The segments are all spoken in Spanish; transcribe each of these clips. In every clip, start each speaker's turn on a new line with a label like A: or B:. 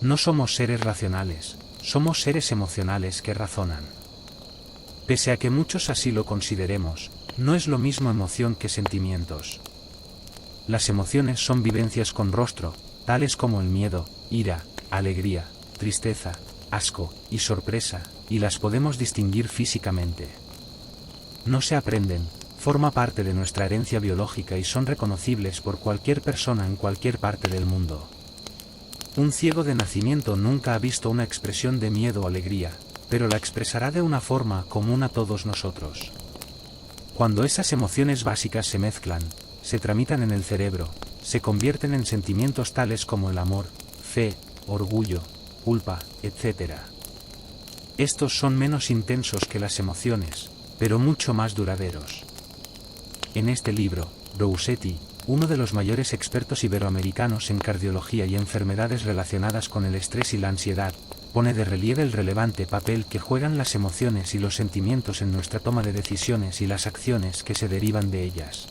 A: No somos seres racionales, somos seres emocionales que razonan. Pese a que muchos así lo consideremos, no es lo mismo emoción que sentimientos. Las emociones son vivencias con rostro, tales como el miedo, ira, alegría, tristeza, asco y sorpresa, y las podemos distinguir físicamente. No se aprenden, forma parte de nuestra herencia biológica y son reconocibles por cualquier persona en cualquier parte del mundo. Un ciego de nacimiento nunca ha visto una expresión de miedo o alegría, pero la expresará de una forma común a todos nosotros. Cuando esas emociones básicas se mezclan, se tramitan en el cerebro, se convierten en sentimientos tales como el amor, fe, orgullo, culpa, etc. Estos son menos intensos que las emociones, pero mucho más duraderos. En este libro, Rousetti, uno de los mayores expertos iberoamericanos en cardiología y enfermedades relacionadas con el estrés y la ansiedad, pone de relieve el relevante papel que juegan las emociones y los sentimientos en nuestra toma de decisiones y las acciones que se derivan de ellas.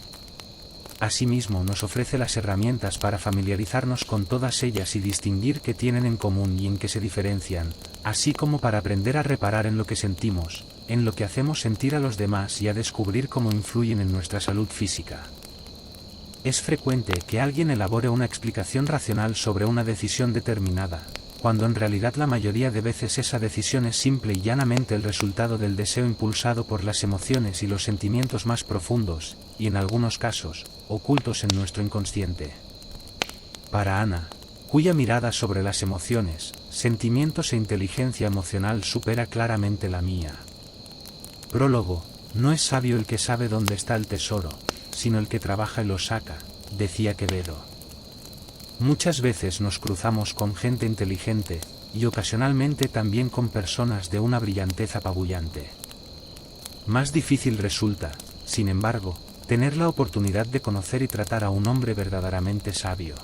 A: Asimismo, nos ofrece las herramientas para familiarizarnos con todas ellas y distinguir qué tienen en común y en qué se diferencian, así como para aprender a reparar en lo que sentimos, en lo que hacemos sentir a los demás y a descubrir cómo influyen en nuestra salud física. Es frecuente que alguien elabore una explicación racional sobre una decisión determinada, cuando en realidad la mayoría de veces esa decisión es simple y llanamente el resultado del deseo impulsado por las emociones y los sentimientos más profundos, y en algunos casos, ocultos en nuestro inconsciente. Para Ana, cuya mirada sobre las emociones, sentimientos e inteligencia emocional supera claramente la mía. Prólogo: no es sabio el que sabe dónde está el tesoro, sino el que trabaja y lo saca, decía Quevedo. Muchas veces nos cruzamos con gente inteligente, y ocasionalmente también con personas de una brillantez apabullante. Más difícil resulta, sin embargo, tener la oportunidad de conocer y tratar a un hombre verdaderamente sabio.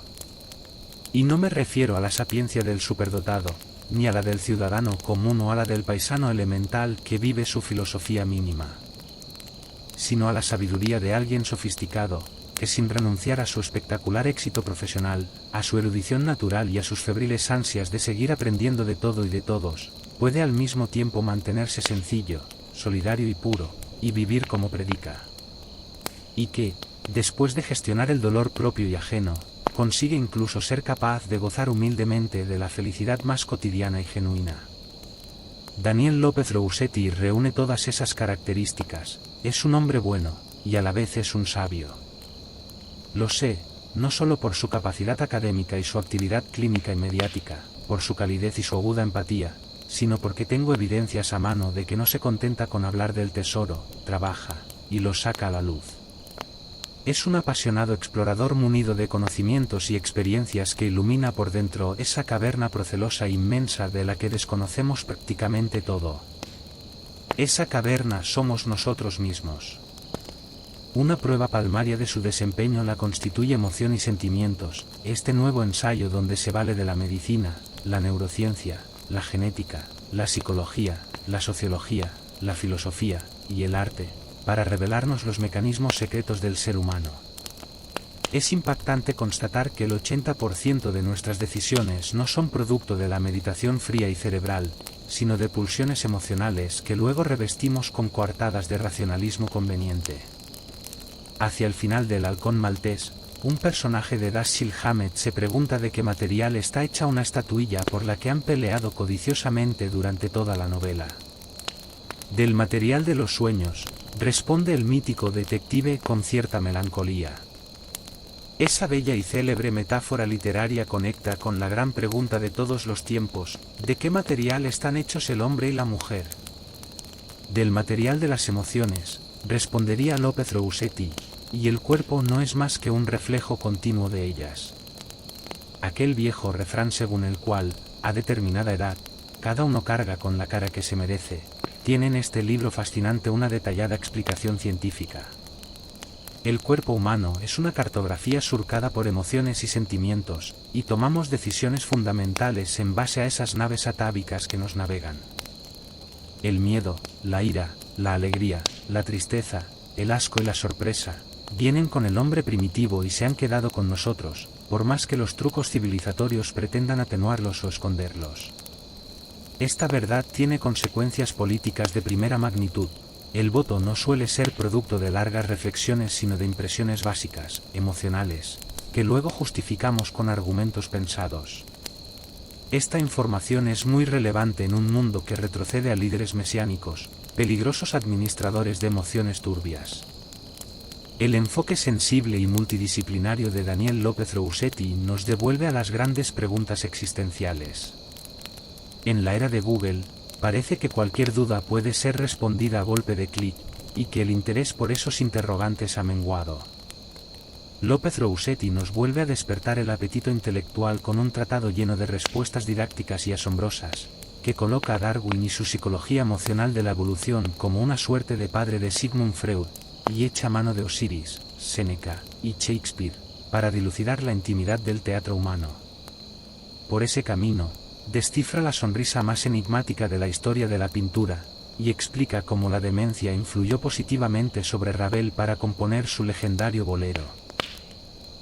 A: Y no me refiero a la sapiencia del superdotado, ni a la del ciudadano común o a la del paisano elemental que vive su filosofía mínima, sino a la sabiduría de alguien sofisticado, que sin renunciar a su espectacular éxito profesional, a su erudición natural y a sus febriles ansias de seguir aprendiendo de todo y de todos, puede al mismo tiempo mantenerse sencillo, solidario y puro, y vivir como predica. Y que, después de gestionar el dolor propio y ajeno, consigue incluso ser capaz de gozar humildemente de la felicidad más cotidiana y genuina. Daniel López Rousetti reúne todas esas características. Es un hombre bueno, y a la vez es un sabio. Lo sé, no solo por su capacidad académica y su actividad clínica y mediática, por su calidez y su aguda empatía, sino porque tengo evidencias a mano de que no se contenta con hablar del tesoro, trabaja, y lo saca a la luz. Es un apasionado explorador munido de conocimientos y experiencias que ilumina por dentro esa caverna procelosa e inmensa de la que desconocemos prácticamente todo. Esa caverna somos nosotros mismos. Una prueba palmaria de su desempeño la constituye Emoción y Sentimientos, este nuevo ensayo donde se vale de la medicina, la neurociencia, la genética, la psicología, la sociología, la filosofía y el arte, para revelarnos los mecanismos secretos del ser humano. Es impactante constatar que el 80% de nuestras decisiones no son producto de la meditación fría y cerebral, sino de pulsiones emocionales que luego revestimos con coartadas de racionalismo conveniente. Hacia el final del Halcón Maltés, un personaje de Dashiell Hammett se pregunta de qué material está hecha una estatuilla por la que han peleado codiciosamente durante toda la novela. Del material de los sueños, responde el mítico detective con cierta melancolía. Esa bella y célebre metáfora literaria conecta con la gran pregunta de todos los tiempos: ¿de qué material están hechos el hombre y la mujer? Del material de las emociones, respondería López Rousetti, y el cuerpo no es más que un reflejo continuo de ellas. Aquel viejo refrán según el cual, a determinada edad, cada uno carga con la cara que se merece, tiene en este libro fascinante una detallada explicación científica. El cuerpo humano es una cartografía surcada por emociones y sentimientos, y tomamos decisiones fundamentales en base a esas naves atávicas que nos navegan. El miedo, la ira, la alegría, la tristeza, el asco y la sorpresa, vienen con el hombre primitivo y se han quedado con nosotros, por más que los trucos civilizatorios pretendan atenuarlos o esconderlos. Esta verdad tiene consecuencias políticas de primera magnitud. El voto no suele ser producto de largas reflexiones sino de impresiones básicas, emocionales, que luego justificamos con argumentos pensados. Esta información es muy relevante en un mundo que retrocede a líderes mesiánicos, peligrosos administradores de emociones turbias. El enfoque sensible y multidisciplinario de Daniel López Rousetti nos devuelve a las grandes preguntas existenciales. En la era de Google, parece que cualquier duda puede ser respondida a golpe de clic, y que el interés por esos interrogantes ha menguado. López Rousetti nos vuelve a despertar el apetito intelectual con un tratado lleno de respuestas didácticas y asombrosas, que coloca a Darwin y su psicología emocional de la evolución como una suerte de padre de Sigmund Freud, y echa mano de Osiris, Séneca y Shakespeare, para dilucidar la intimidad del teatro humano. Por ese camino, descifra la sonrisa más enigmática de la historia de la pintura, y explica cómo la demencia influyó positivamente sobre Ravel para componer su legendario bolero.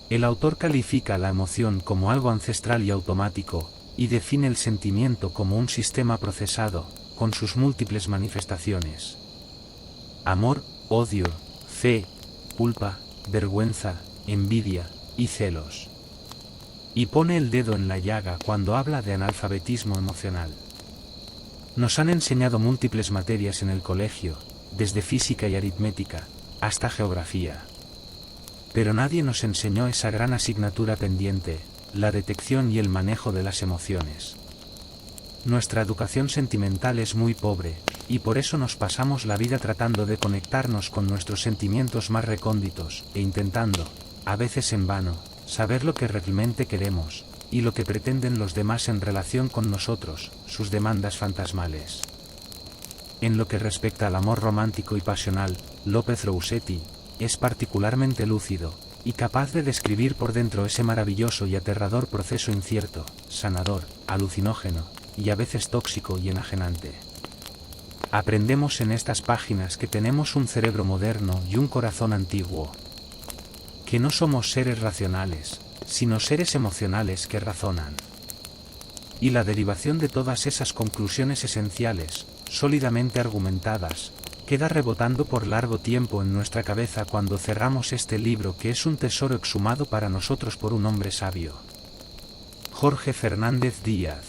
A: El autor califica la emoción como algo ancestral y automático, y define el sentimiento como un sistema procesado, con sus múltiples manifestaciones. Amor, odio, fe, culpa, vergüenza, envidia y celos. Y pone el dedo en la llaga cuando habla de analfabetismo emocional. Nos han enseñado múltiples materias en el colegio, desde física y aritmética, hasta geografía. Pero nadie nos enseñó esa gran asignatura pendiente, la detección y el manejo de las emociones. Nuestra educación sentimental es muy pobre, y por eso nos pasamos la vida tratando de conectarnos con nuestros sentimientos más recónditos, e intentando, a veces en vano, saber lo que realmente queremos, y lo que pretenden los demás en relación con nosotros, sus demandas fantasmales. En lo que respecta al amor romántico y pasional, López Rousetti es particularmente lúcido, y capaz de describir por dentro ese maravilloso y aterrador proceso incierto, sanador, alucinógeno, y a veces tóxico y enajenante. Aprendemos en estas páginas que tenemos un cerebro moderno y un corazón antiguo. Que no somos seres racionales, sino seres emocionales que razonan. Y la derivación de todas esas conclusiones esenciales, sólidamente argumentadas, queda rebotando por largo tiempo en nuestra cabeza cuando cerramos este libro que es un tesoro exhumado para nosotros por un hombre sabio. Jorge Fernández Díaz.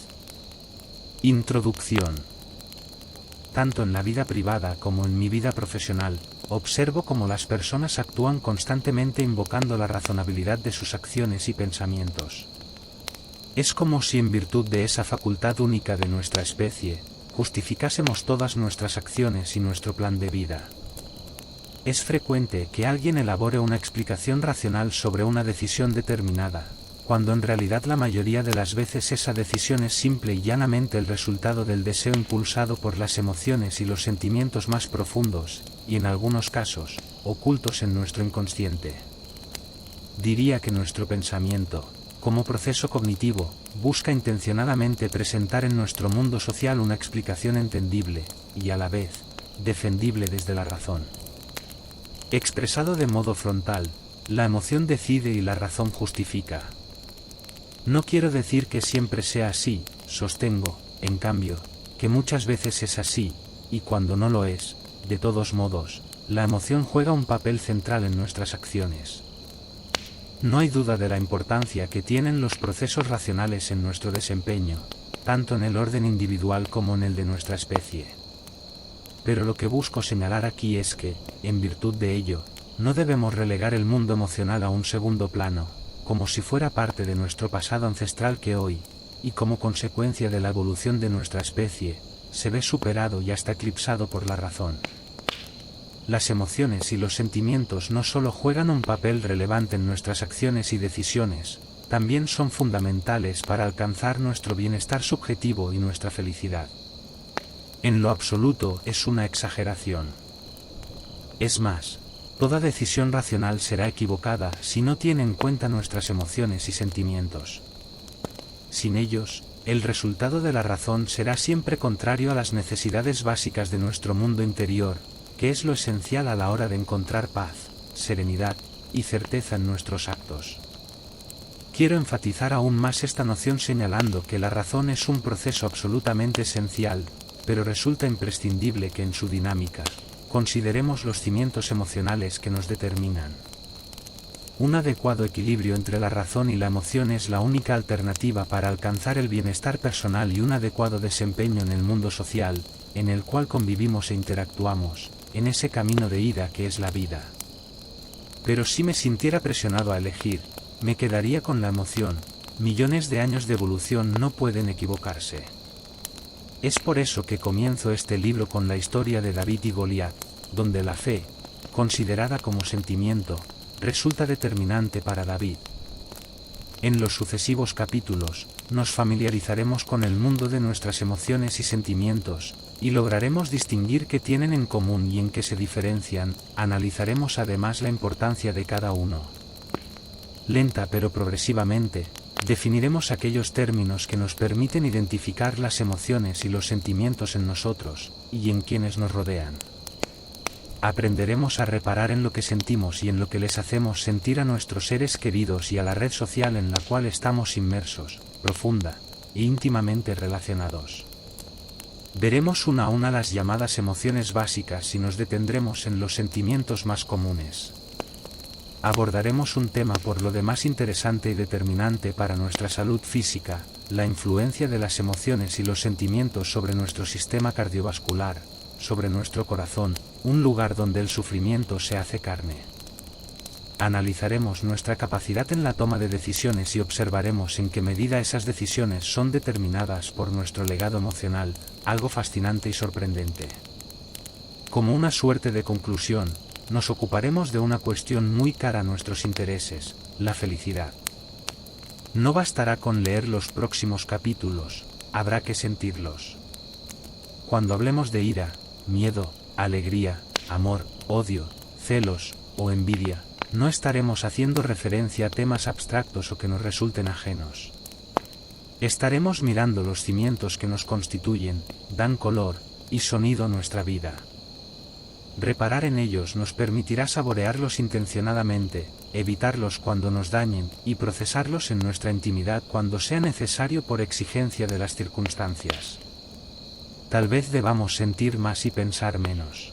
A: Introducción. Tanto en la vida privada como en mi vida profesional, observo cómo las personas actúan constantemente invocando la razonabilidad de sus acciones y pensamientos. Es como si en virtud de esa facultad única de nuestra especie, justificásemos todas nuestras acciones y nuestro plan de vida. Es frecuente que alguien elabore una explicación racional sobre una decisión determinada, cuando en realidad la mayoría de las veces esa decisión es simple y llanamente el resultado del deseo impulsado por las emociones y los sentimientos más profundos, y en algunos casos, ocultos en nuestro inconsciente. Diría que nuestro pensamiento, como proceso cognitivo, busca intencionadamente presentar en nuestro mundo social una explicación entendible, y a la vez, defendible desde la razón. Expresado de modo frontal, la emoción decide y la razón justifica. No quiero decir que siempre sea así, sostengo, en cambio, que muchas veces es así, y cuando no lo es, de todos modos, la emoción juega un papel central en nuestras acciones. No hay duda de la importancia que tienen los procesos racionales en nuestro desempeño, tanto en el orden individual como en el de nuestra especie. Pero lo que busco señalar aquí es que, en virtud de ello, no debemos relegar el mundo emocional a un segundo plano, como si fuera parte de nuestro pasado ancestral que hoy, y como consecuencia de la evolución de nuestra especie, se ve superado y hasta eclipsado por la razón. Las emociones y los sentimientos no solo juegan un papel relevante en nuestras acciones y decisiones, también son fundamentales para alcanzar nuestro bienestar subjetivo y nuestra felicidad. En lo absoluto es una exageración. Es más, toda decisión racional será equivocada si no tiene en cuenta nuestras emociones y sentimientos. Sin ellos, el resultado de la razón será siempre contrario a las necesidades básicas de nuestro mundo interior, que es lo esencial a la hora de encontrar paz, serenidad y certeza en nuestros actos. Quiero enfatizar aún más esta noción señalando que la razón es un proceso absolutamente esencial, pero resulta imprescindible que en su dinámica, consideremos los cimientos emocionales que nos determinan. Un adecuado equilibrio entre la razón y la emoción es la única alternativa para alcanzar el bienestar personal y un adecuado desempeño en el mundo social, en el cual convivimos e interactuamos, en ese camino de ida que es la vida. Pero si me sintiera presionado a elegir, me quedaría con la emoción. Millones de años de evolución no pueden equivocarse. Es por eso que comienzo este libro con la historia de David y Goliat, donde la fe, considerada como sentimiento, resulta determinante para David. En los sucesivos capítulos, nos familiarizaremos con el mundo de nuestras emociones y sentimientos, y lograremos distinguir qué tienen en común y en qué se diferencian. Analizaremos además la importancia de cada uno. Lenta pero progresivamente, definiremos aquellos términos que nos permiten identificar las emociones y los sentimientos en nosotros, y en quienes nos rodean. Aprenderemos a reparar en lo que sentimos y en lo que les hacemos sentir a nuestros seres queridos y a la red social en la cual estamos inmersos, profunda e íntimamente relacionados. Veremos una a una las llamadas emociones básicas y nos detendremos en los sentimientos más comunes. Abordaremos un tema por lo demás interesante y determinante para nuestra salud física, la influencia de las emociones y los sentimientos sobre nuestro sistema cardiovascular, sobre nuestro corazón, un lugar donde el sufrimiento se hace carne. Analizaremos nuestra capacidad en la toma de decisiones y observaremos en qué medida esas decisiones son determinadas por nuestro legado emocional, algo fascinante y sorprendente. Como una suerte de conclusión, nos ocuparemos de una cuestión muy cara a nuestros intereses, la felicidad. No bastará con leer los próximos capítulos, habrá que sentirlos. Cuando hablemos de ira, miedo, alegría, amor, odio, celos o envidia, no estaremos haciendo referencia a temas abstractos o que nos resulten ajenos. Estaremos mirando los cimientos que nos constituyen, dan color y sonido a nuestra vida. Reparar en ellos nos permitirá saborearlos intencionadamente, evitarlos cuando nos dañen y procesarlos en nuestra intimidad cuando sea necesario por exigencia de las circunstancias. Tal vez debamos sentir más y pensar menos.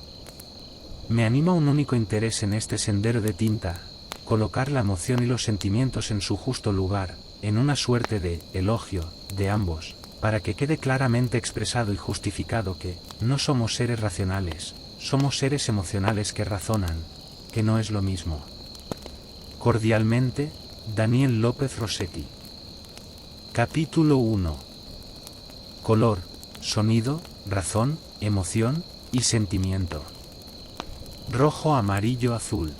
A: Me anima un único interés en este sendero de tinta, colocar la emoción y los sentimientos en su justo lugar, en una suerte de elogio de ambos, para que quede claramente expresado y justificado que no somos seres racionales, somos seres emocionales que razonan, que no es lo mismo. Cordialmente, Daniel López Rossetti. Capítulo 1. Color, sonido, razón, emoción y sentimiento. Rojo, amarillo, azul.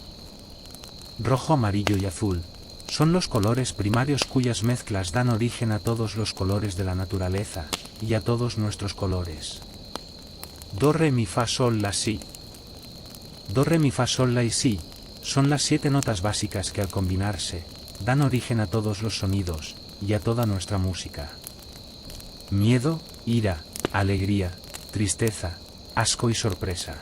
A: Rojo, amarillo y azul son los colores primarios cuyas mezclas dan origen a todos los colores de la naturaleza y a todos nuestros colores. Do, re, mi, fa, sol, la, si. Do, re, mi, fa, sol, la y si son las 7 notas básicas que al combinarse dan origen a todos los sonidos y a toda nuestra música. Miedo, ira, alegría, tristeza, asco y sorpresa.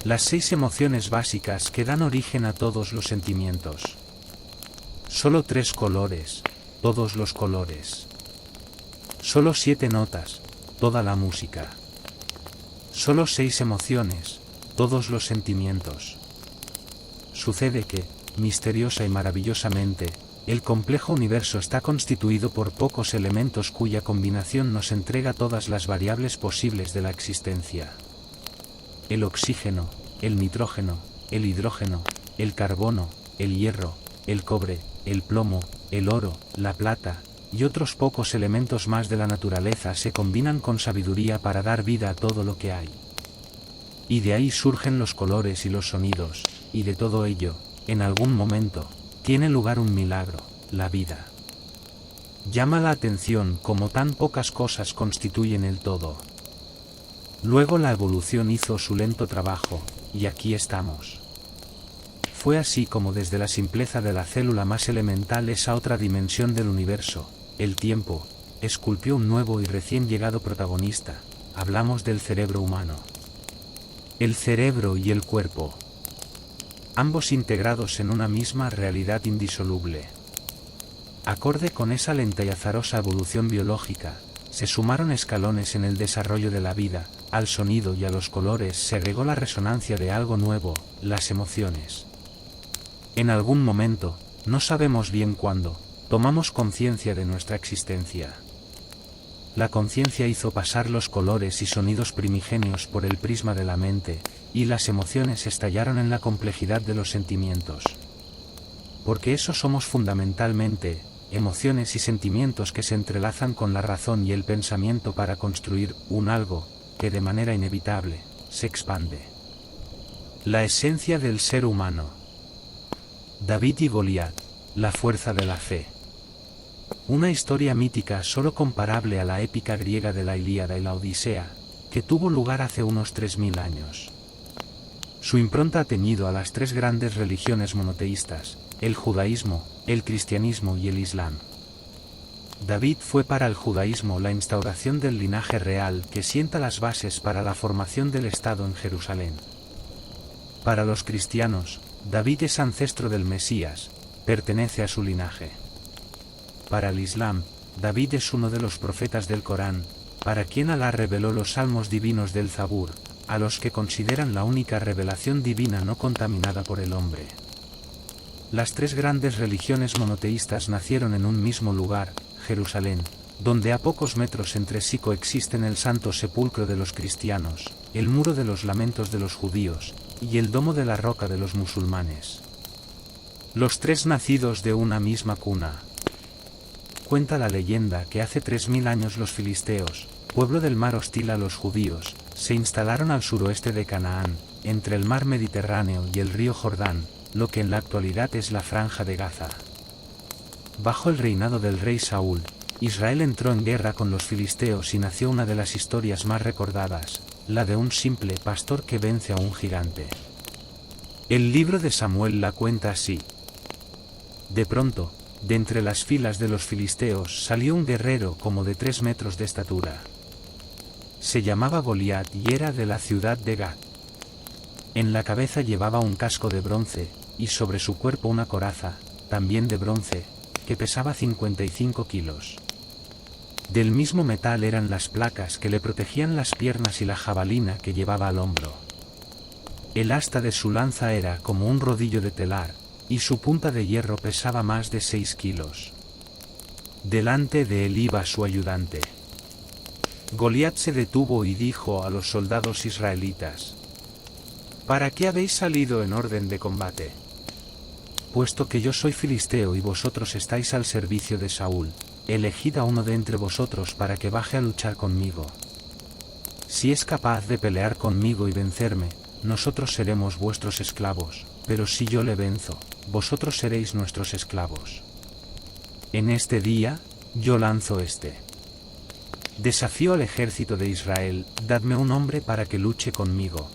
A: Las 6 emociones básicas que dan origen a todos los sentimientos. Solo 3 colores, todos los colores. Solo 7 notas, toda la música. Solo 6 emociones, todos los sentimientos. Sucede que, misteriosa y maravillosamente, el complejo universo está constituido por pocos elementos cuya combinación nos entrega todas las variables posibles de la existencia. El oxígeno, el nitrógeno, el hidrógeno, el carbono, el hierro, el cobre, el plomo, el oro, la plata, y otros pocos elementos más de la naturaleza se combinan con sabiduría para dar vida a todo lo que hay. Y de ahí surgen los colores y los sonidos, y de todo ello, en algún momento, tiene lugar un milagro, la vida. Llama la atención cómo tan pocas cosas constituyen el todo. Luego la evolución hizo su lento trabajo, y aquí estamos. Fue así como desde la simpleza de la célula más elemental esa otra dimensión del universo, el tiempo, esculpió un nuevo y recién llegado protagonista. Hablamos del cerebro humano. El cerebro y el cuerpo. ambos integrados en una misma realidad indisoluble. Acorde con esa lenta y azarosa evolución biológica, se sumaron escalones en el desarrollo de la vida, al sonido y a los colores se agregó la resonancia de algo nuevo, las emociones. En algún momento, no sabemos bien cuándo, tomamos conciencia de nuestra existencia. La conciencia hizo pasar los colores y sonidos primigenios por el prisma de la mente, y las emociones estallaron en la complejidad de los sentimientos. Porque eso somos fundamentalmente, emociones y sentimientos que se entrelazan con la razón y el pensamiento para construir un algo, que de manera inevitable, se expande. La esencia del ser humano. David y Goliat, la fuerza de la fe. Una historia mítica solo comparable a la épica griega de la Ilíada y la Odisea, que tuvo lugar hace unos 3000 años. Su impronta ha teñido a las tres grandes religiones monoteístas, el judaísmo, el cristianismo y el islam. David fue para el judaísmo la instauración del linaje real que sienta las bases para la formación del Estado en Jerusalén. Para los cristianos, David es ancestro del Mesías, pertenece a su linaje. Para el Islam, David es uno de los profetas del Corán, para quien Alá reveló los salmos divinos del Zabur, a los que consideran la única revelación divina no contaminada por el hombre. Las tres grandes religiones monoteístas nacieron en un mismo lugar, Jerusalén, donde a pocos metros entre sí coexisten el santo sepulcro de los cristianos, el muro de los lamentos de los judíos, y el domo de la roca de los musulmanes. Los tres nacidos de una misma cuna. Cuenta la leyenda que hace 3000 años los filisteos, pueblo del mar hostil a los judíos, se instalaron al suroeste de Canaán, entre el mar Mediterráneo y el río Jordán, lo que en la actualidad es la Franja de Gaza. Bajo el reinado del rey Saúl, Israel entró en guerra con los filisteos y nació una de las historias más recordadas, la de un simple pastor que vence a un gigante. El libro de Samuel la cuenta así. De pronto, de entre las filas de los filisteos salió un guerrero como de 3 metros de estatura. Se llamaba Goliat y era de la ciudad de Gat. En la cabeza llevaba un casco de bronce, y sobre su cuerpo una coraza, también de bronce, que pesaba 55 kilos. Del mismo metal eran las placas que le protegían las piernas y la jabalina que llevaba al hombro. El asta de su lanza era como un rodillo de telar, y su punta de hierro pesaba más de 6 kilos. Delante de él iba su ayudante. Goliat se detuvo y dijo a los soldados israelitas: ¿Para qué habéis salido en orden de combate? Puesto que yo soy filisteo y vosotros estáis al servicio de Saúl, elegid a uno de entre vosotros para que baje a luchar conmigo. Si es capaz de pelear conmigo y vencerme, nosotros seremos vuestros esclavos, pero si yo le venzo, vosotros seréis nuestros esclavos. En este día, yo lanzo este desafío al ejército de Israel: dadme un hombre para que luche conmigo.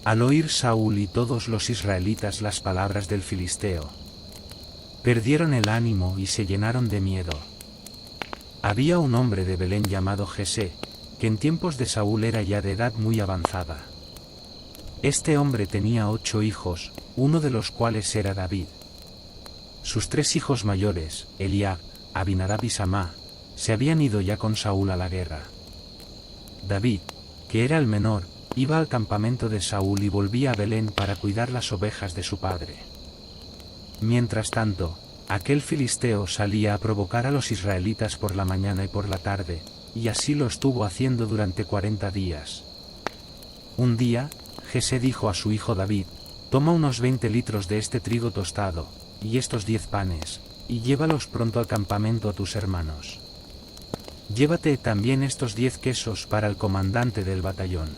A: Al oír Saúl y todos los israelitas las palabras del filisteo, perdieron el ánimo y se llenaron de miedo. Había un hombre de Belén llamado Jesé, que en tiempos de Saúl era ya de edad muy avanzada. Este hombre tenía 8 hijos, uno de los cuales era David. Sus 3 hijos mayores, Eliab, Abinadab y Samá, se habían ido ya con Saúl a la guerra. David, que era el menor, iba al campamento de Saúl y volvía a Belén para cuidar las ovejas de su padre. Mientras tanto, aquel filisteo salía a provocar a los israelitas por la mañana y por la tarde, y así lo estuvo haciendo durante 40 días. Un día, Jesé dijo a su hijo David: toma unos 20 litros de este trigo tostado, y estos 10 panes, y llévalos pronto al campamento a tus hermanos. Llévate también estos 10 quesos para el comandante del batallón.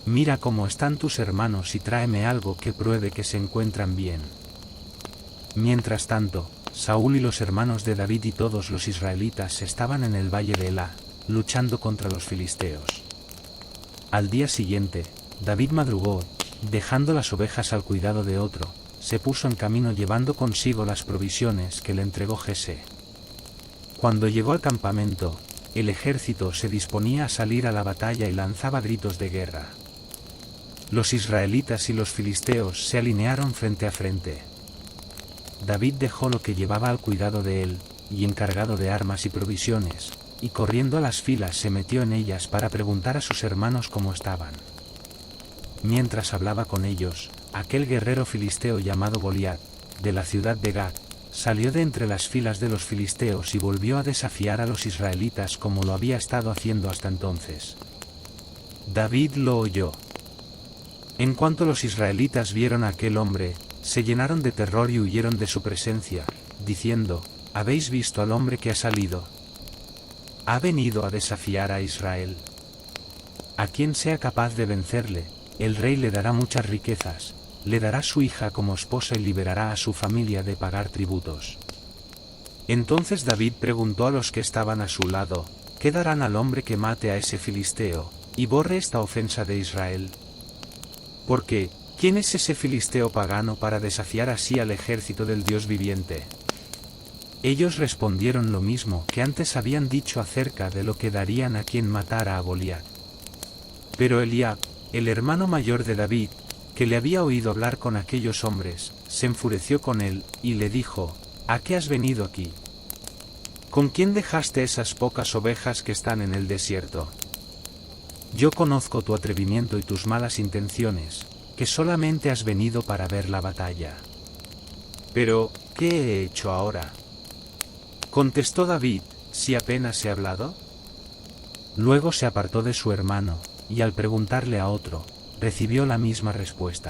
A: Mira cómo están tus hermanos y tráeme algo que pruebe que se encuentran bien. Mientras tanto, Saúl y los hermanos de David y todos los israelitas estaban en el valle de Elá, luchando contra los filisteos. Al día siguiente, David madrugó, dejando las ovejas al cuidado de otro, se puso en camino llevando consigo las provisiones que le entregó Jesé. Cuando llegó al campamento, el ejército se disponía a salir a la batalla y lanzaba gritos de guerra. Los israelitas y los filisteos se alinearon frente a frente. David dejó lo que llevaba al cuidado de él, y encargado de armas y provisiones, y corriendo a las filas se metió en ellas para preguntar a sus hermanos cómo estaban. Mientras hablaba con ellos, aquel guerrero filisteo llamado Goliat, de la ciudad de Gat, salió de entre las filas de los filisteos y volvió a desafiar a los israelitas como lo había estado haciendo hasta entonces. David lo oyó. En cuanto los israelitas vieron a aquel hombre, se llenaron de terror y huyeron de su presencia, diciendo: ¿Habéis visto al hombre que ha salido? Ha venido a desafiar a Israel. A quien sea capaz de vencerle, el rey le dará muchas riquezas, le dará su hija como esposa y liberará a su familia de pagar tributos. Entonces David preguntó a los que estaban a su lado: ¿qué darán al hombre que mate a ese filisteo, y borre esta ofensa de Israel? Porque, ¿quién es ese filisteo pagano para desafiar así al ejército del Dios viviente? Ellos respondieron lo mismo que antes habían dicho acerca de lo que darían a quien matara a Goliat. Pero Eliab, el hermano mayor de David, que le había oído hablar con aquellos hombres, se enfureció con él, y le dijo: ¿A qué has venido aquí? ¿Con quién dejaste esas pocas ovejas que están en el desierto? Yo conozco tu atrevimiento y tus malas intenciones, que solamente has venido para ver la batalla. Pero, ¿qué he hecho ahora? Contestó David: ¿si apenas he hablado? Luego se apartó de su hermano, y al preguntarle a otro, recibió la misma respuesta.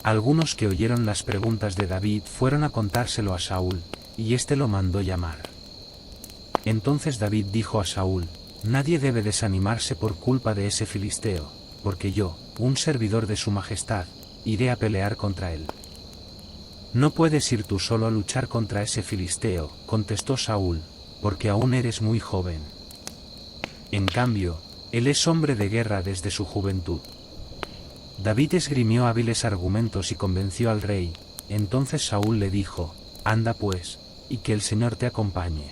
A: Algunos que oyeron las preguntas de David fueron a contárselo a Saúl, y éste lo mandó llamar. Entonces David dijo a Saúl: nadie debe desanimarse por culpa de ese filisteo, porque yo, un servidor de su majestad, iré a pelear contra él. No puedes ir tú solo a luchar contra ese filisteo, contestó Saúl, porque aún eres muy joven. En cambio, él es hombre de guerra desde su juventud. David esgrimió hábiles argumentos y convenció al rey. Entonces Saúl le dijo: anda pues, y que el Señor te acompañe.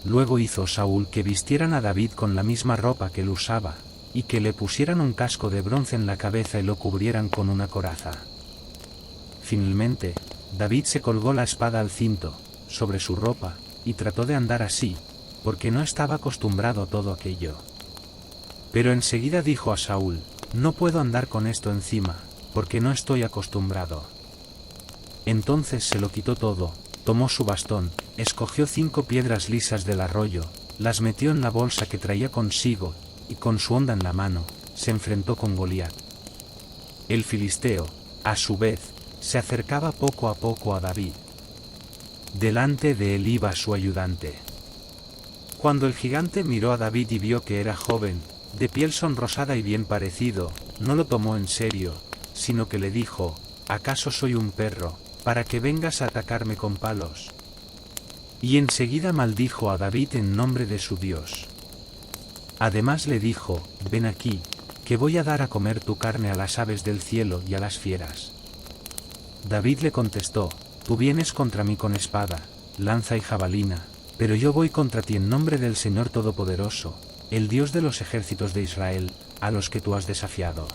A: Luego hizo Saúl que vistieran a David con la misma ropa que él usaba, y que le pusieran un casco de bronce en la cabeza y lo cubrieran con una coraza. Finalmente, David se colgó la espada al cinto, sobre su ropa, y trató de andar así, porque no estaba acostumbrado a todo aquello. Pero enseguida dijo a Saúl: no puedo andar con esto encima, porque no estoy acostumbrado. Entonces se lo quitó todo, tomó su bastón, escogió 5 piedras lisas del arroyo, las metió en la bolsa que traía consigo, y con su honda en la mano, se enfrentó con Goliat. El filisteo, a su vez, se acercaba poco a poco a David. Delante de él iba su ayudante. Cuando el gigante miró a David y vio que era joven, de piel sonrosada y bien parecido, no lo tomó en serio, sino que le dijo: ¿acaso soy un perro, para que vengas a atacarme con palos? Y enseguida maldijo a David en nombre de su Dios. Además le dijo: ven aquí, que voy a dar a comer tu carne a las aves del cielo y a las fieras. David le contestó: tú vienes contra mí con espada, lanza y jabalina, pero yo voy contra ti en nombre del Señor Todopoderoso, el Dios de los ejércitos de Israel, a los que tú has desafiado.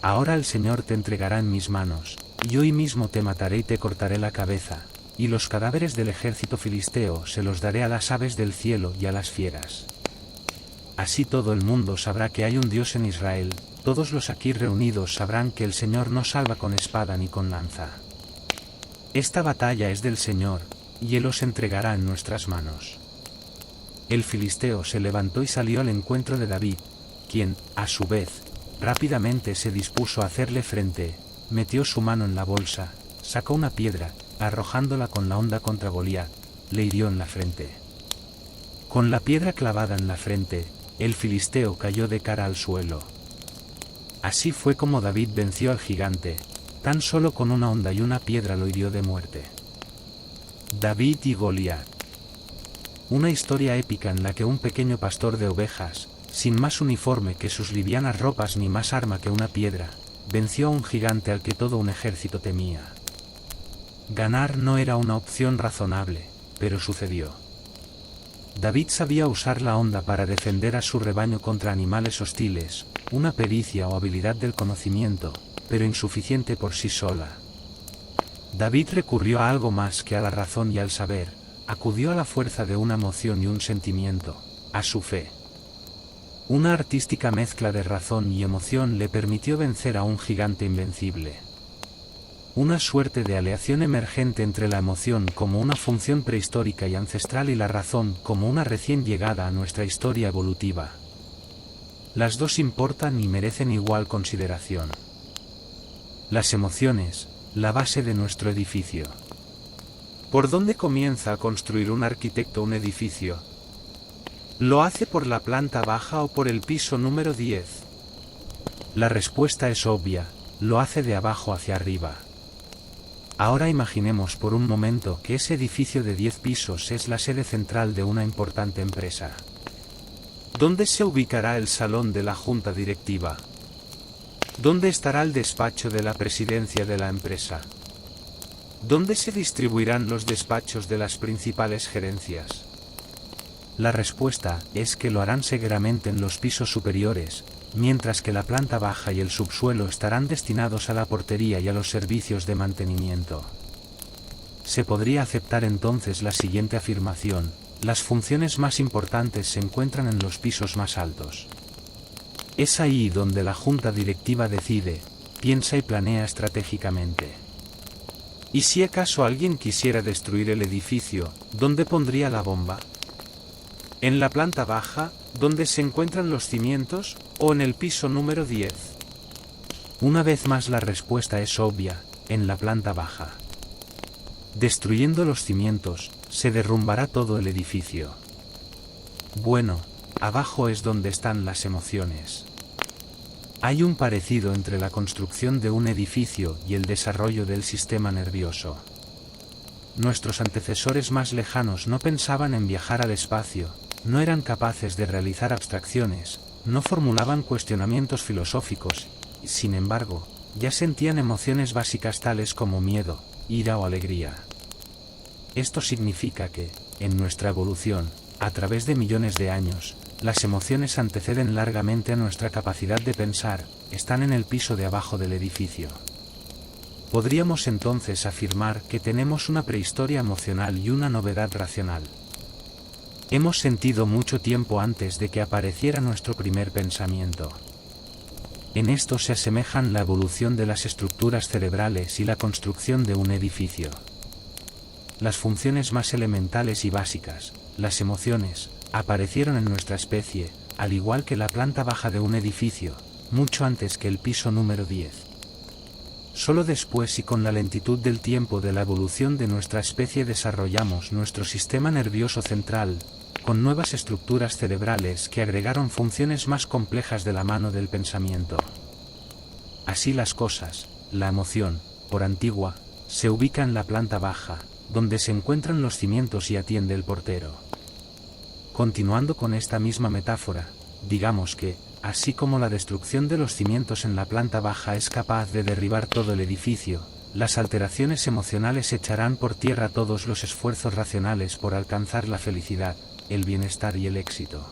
A: Ahora el Señor te entregará en mis manos, y hoy mismo te mataré y te cortaré la cabeza, y los cadáveres del ejército filisteo se los daré a las aves del cielo y a las fieras. Así todo el mundo sabrá que hay un Dios en Israel, todos los aquí reunidos sabrán que el Señor no salva con espada ni con lanza. Esta batalla es del Señor, y Él os entregará en nuestras manos. El filisteo se levantó y salió al encuentro de David, quien, a su vez, rápidamente se dispuso a hacerle frente, metió su mano en la bolsa, sacó una piedra, arrojándola con la honda contra Goliat, le hirió en la frente. Con la piedra clavada en la frente, el filisteo cayó de cara al suelo. Así fue como David venció al gigante, tan solo con una honda y una piedra lo hirió de muerte. David y Goliat. Una historia épica en la que un pequeño pastor de ovejas, sin más uniforme que sus livianas ropas ni más arma que una piedra, venció a un gigante al que todo un ejército temía. Ganar no era una opción razonable, pero sucedió. David sabía usar la honda para defender a su rebaño contra animales hostiles, una pericia o habilidad del conocimiento, pero insuficiente por sí sola. David recurrió a algo más que a la razón y al saber, acudió a la fuerza de una emoción y un sentimiento, a su fe. Una artística mezcla de razón y emoción le permitió vencer a un gigante invencible. Una suerte de aleación emergente entre la emoción como una función prehistórica y ancestral y la razón como una recién llegada a nuestra historia evolutiva. Las dos importan y merecen igual consideración. Las emociones, la base de nuestro edificio. ¿Por dónde comienza a construir un arquitecto un edificio? ¿Lo hace por la planta baja o por el piso número 10? La respuesta es obvia, lo hace de abajo hacia arriba. Ahora imaginemos por un momento que ese edificio de 10 pisos es la sede central de una importante empresa. ¿Dónde se ubicará el salón de la junta directiva? ¿Dónde estará el despacho de la presidencia de la empresa? ¿Dónde se distribuirán los despachos de las principales gerencias? La respuesta es que lo harán seguramente en los pisos superiores, mientras que la planta baja y el subsuelo estarán destinados a la portería y a los servicios de mantenimiento. Se podría aceptar entonces la siguiente afirmación: las funciones más importantes se encuentran en los pisos más altos. Es ahí donde la junta directiva decide, piensa y planea estratégicamente. ¿Y si acaso alguien quisiera destruir el edificio, dónde pondría la bomba? ¿En la planta baja, donde se encuentran los cimientos, o en el piso número 10? Una vez más la respuesta es obvia, en la planta baja. Destruyendo los cimientos, se derrumbará todo el edificio. Bueno, abajo es donde están las emociones. Hay un parecido entre la construcción de un edificio y el desarrollo del sistema nervioso. Nuestros antecesores más lejanos no pensaban en viajar al espacio, no eran capaces de realizar abstracciones, no formulaban cuestionamientos filosóficos, y, sin embargo, ya sentían emociones básicas tales como miedo, ira o alegría. Esto significa que, en nuestra evolución, a través de millones de años, las emociones anteceden largamente a nuestra capacidad de pensar, están en el piso de abajo del edificio. Podríamos entonces afirmar que tenemos una prehistoria emocional y una novedad racional. Hemos sentido mucho tiempo antes de que apareciera nuestro primer pensamiento. En esto se asemejan la evolución de las estructuras cerebrales y la construcción de un edificio. Las funciones más elementales y básicas, las emociones, aparecieron en nuestra especie, al igual que la planta baja de un edificio, mucho antes que el piso número 10. Solo después y con la lentitud del tiempo de la evolución de nuestra especie desarrollamos nuestro sistema nervioso central, con nuevas estructuras cerebrales que agregaron funciones más complejas de la mano del pensamiento. Así las cosas, la emoción, por antigua, se ubica en la planta baja, donde se encuentran los cimientos y atiende el portero. Continuando con esta misma metáfora, digamos que, así como la destrucción de los cimientos en la planta baja es capaz de derribar todo el edificio, las alteraciones emocionales echarán por tierra todos los esfuerzos racionales por alcanzar la felicidad, el bienestar y el éxito.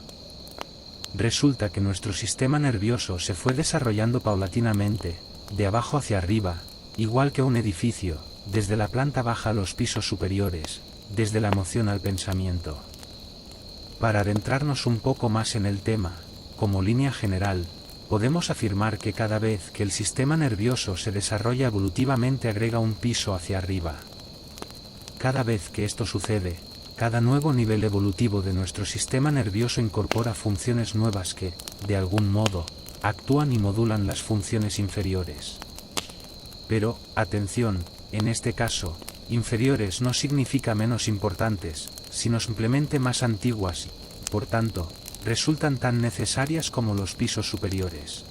A: Resulta que nuestro sistema nervioso se fue desarrollando paulatinamente, de abajo hacia arriba, igual que un edificio, desde la planta baja a los pisos superiores, desde la emoción al pensamiento. Para adentrarnos un poco más en el tema, como línea general, podemos afirmar que cada vez que el sistema nervioso se desarrolla evolutivamente agrega un piso hacia arriba. Cada vez que esto sucede, cada nuevo nivel evolutivo de nuestro sistema nervioso incorpora funciones nuevas que, de algún modo, actúan y modulan las funciones inferiores. Pero, atención, en este caso, inferiores no significa menos importantes, sino simplemente más antiguas y, por tanto, resultan tan necesarias como los pisos superiores.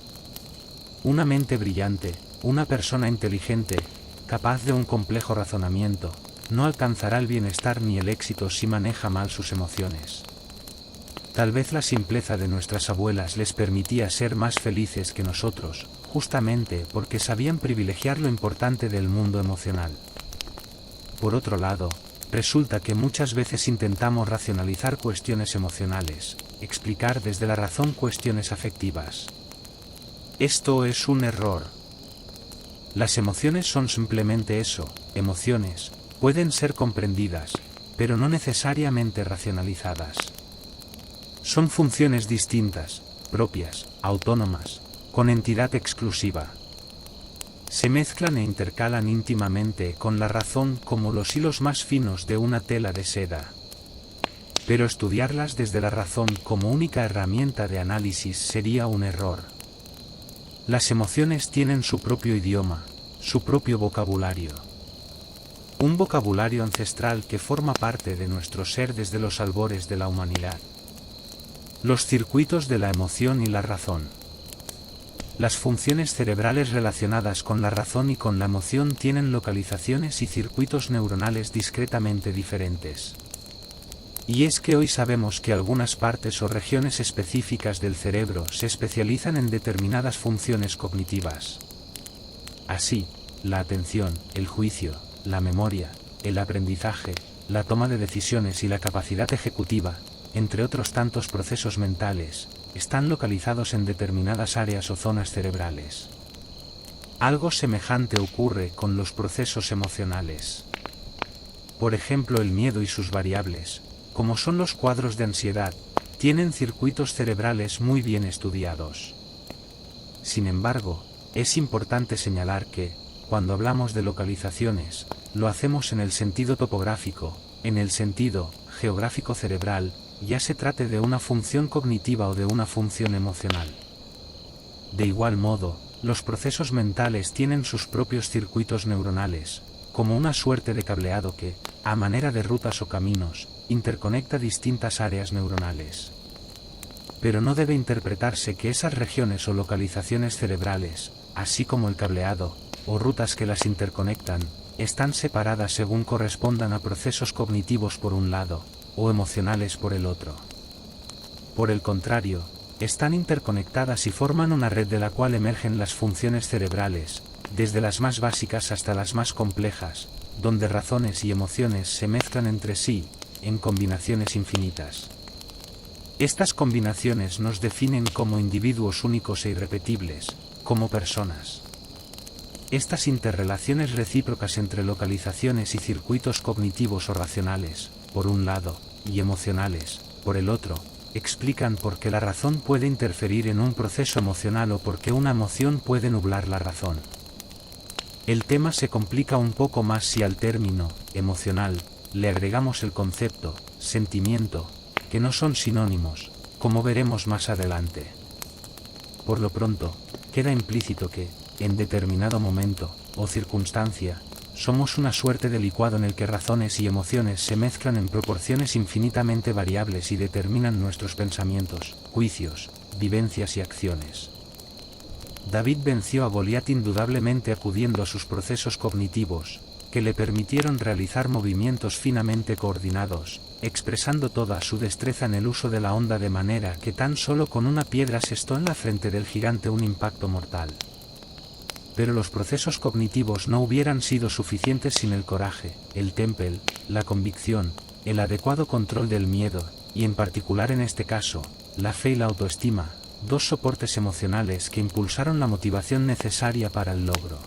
A: Una mente brillante, una persona inteligente, capaz de un complejo razonamiento, no alcanzará el bienestar ni el éxito si maneja mal sus emociones. Tal vez la simpleza de nuestras abuelas les permitía ser más felices que nosotros, justamente porque sabían privilegiar lo importante del mundo emocional. Por otro lado, resulta que muchas veces intentamos racionalizar cuestiones emocionales, explicar desde la razón cuestiones afectivas. Esto es un error. Las emociones son simplemente eso, emociones, pueden ser comprendidas, pero no necesariamente racionalizadas. Son funciones distintas, propias, autónomas, con entidad exclusiva. Se mezclan e intercalan íntimamente con la razón como los hilos más finos de una tela de seda. Pero estudiarlas desde la razón como única herramienta de análisis sería un error. Las emociones tienen su propio idioma, su propio vocabulario. Un vocabulario ancestral que forma parte de nuestro ser desde los albores de la humanidad. Los circuitos de la emoción y la razón. Las funciones cerebrales relacionadas con la razón y con la emoción tienen localizaciones y circuitos neuronales discretamente diferentes. Y es que hoy sabemos que algunas partes o regiones específicas del cerebro se especializan en determinadas funciones cognitivas. Así, la atención, el juicio, la memoria, el aprendizaje, la toma de decisiones y la capacidad ejecutiva, entre otros tantos procesos mentales, están localizados en determinadas áreas o zonas cerebrales. Algo semejante ocurre con los procesos emocionales. Por ejemplo, el miedo y sus variables, como son los cuadros de ansiedad, tienen circuitos cerebrales muy bien estudiados. Sin embargo, es importante señalar que, cuando hablamos de localizaciones, lo hacemos en el sentido topográfico, en el sentido geográfico cerebral, ya se trate de una función cognitiva o de una función emocional. De igual modo, los procesos mentales tienen sus propios circuitos neuronales, como una suerte de cableado que, a manera de rutas o caminos, interconecta distintas áreas neuronales. Pero no debe interpretarse que esas regiones o localizaciones cerebrales, así como el cableado, o rutas que las interconectan, están separadas según correspondan a procesos cognitivos por un lado, o emocionales por el otro. Por el contrario, están interconectadas y forman una red de la cual emergen las funciones cerebrales, desde las más básicas hasta las más complejas, donde razones y emociones se mezclan entre sí, en combinaciones infinitas. Estas combinaciones nos definen como individuos únicos e irrepetibles, como personas. Estas interrelaciones recíprocas entre localizaciones y circuitos cognitivos o racionales, por un lado, y emocionales, por el otro, explican por qué la razón puede interferir en un proceso emocional o por qué una emoción puede nublar la razón. El tema se complica un poco más si al término emocional le agregamos el concepto sentimiento, que no son sinónimos, como veremos más adelante. Por lo pronto, queda implícito que, en determinado momento, o circunstancia, somos una suerte de licuado en el que razones y emociones se mezclan en proporciones infinitamente variables y determinan nuestros pensamientos, juicios, vivencias y acciones. David venció a Goliat indudablemente acudiendo a sus procesos cognitivos, que le permitieron realizar movimientos finamente coordinados, expresando toda su destreza en el uso de la honda de manera que tan solo con una piedra asestó en la frente del gigante un impacto mortal. Pero los procesos cognitivos no hubieran sido suficientes sin el coraje, el temple, la convicción, el adecuado control del miedo, y en particular en este caso, la fe y la autoestima, dos soportes emocionales que impulsaron la motivación necesaria para el logro.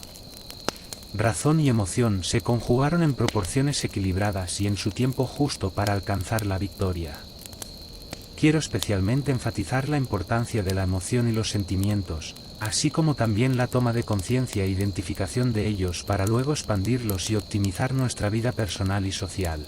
A: Razón y emoción se conjugaron en proporciones equilibradas y en su tiempo justo para alcanzar la victoria. Quiero especialmente enfatizar la importancia de la emoción y los sentimientos, así como también la toma de conciencia e identificación de ellos para luego expandirlos y optimizar nuestra vida personal y social.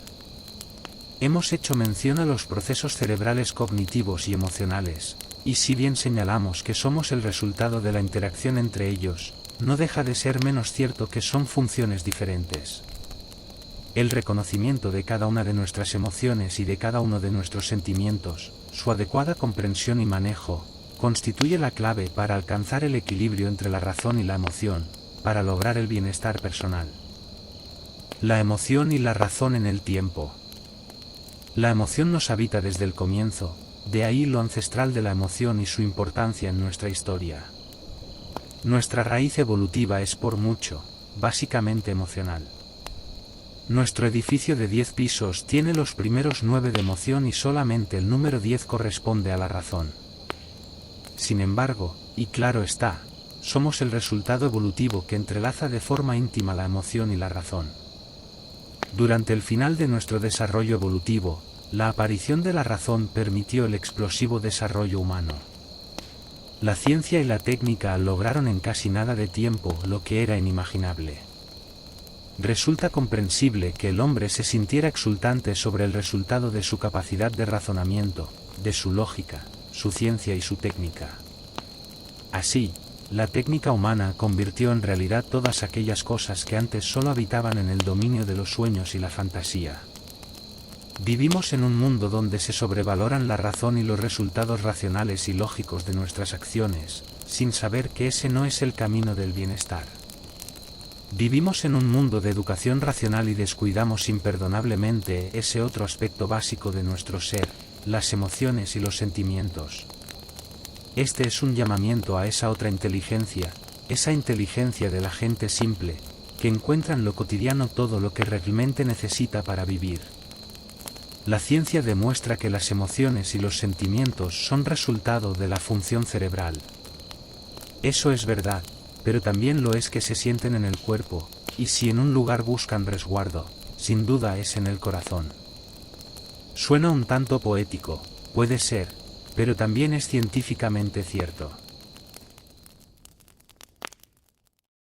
A: Hemos hecho mención a los procesos cerebrales cognitivos y emocionales, y si bien señalamos que somos el resultado de la interacción entre ellos, no deja de ser menos cierto que son funciones diferentes. El reconocimiento de cada una de nuestras emociones y de cada uno de nuestros sentimientos, su adecuada comprensión y manejo, constituye la clave para alcanzar el equilibrio entre la razón y la emoción, para lograr el bienestar personal. La emoción y la razón en el tiempo. La emoción nos habita desde el comienzo, de ahí lo ancestral de la emoción y su importancia en nuestra historia. Nuestra raíz evolutiva es por mucho, básicamente emocional. Nuestro edificio de 10 pisos tiene los primeros 9 de emoción y solamente el número 10 corresponde a la razón. Sin embargo, y claro está, somos el resultado evolutivo que entrelaza de forma íntima la emoción y la razón. Durante el final de nuestro desarrollo evolutivo, la aparición de la razón permitió el explosivo desarrollo humano. La ciencia y la técnica lograron en casi nada de tiempo lo que era inimaginable. Resulta comprensible que el hombre se sintiera exultante sobre el resultado de su capacidad de razonamiento, de su lógica, su ciencia y su técnica. Así, la técnica humana convirtió en realidad todas aquellas cosas que antes solo habitaban en el dominio de los sueños y la fantasía. Vivimos en un mundo donde se sobrevaloran la razón y los resultados racionales y lógicos de nuestras acciones, sin saber que ese no es el camino del bienestar. Vivimos en un mundo de educación racional y descuidamos imperdonablemente ese otro aspecto básico de nuestro ser, las emociones y los sentimientos. Este es un llamamiento a esa otra inteligencia, esa inteligencia de la gente simple, que encuentra en lo cotidiano todo lo que realmente necesita para vivir. La ciencia demuestra que las emociones y los sentimientos son resultado de la función cerebral. Eso es verdad, pero también lo es que se sienten en el cuerpo, y si en un lugar buscan resguardo, sin duda es en el corazón. Suena un tanto poético, puede ser, pero también es científicamente cierto.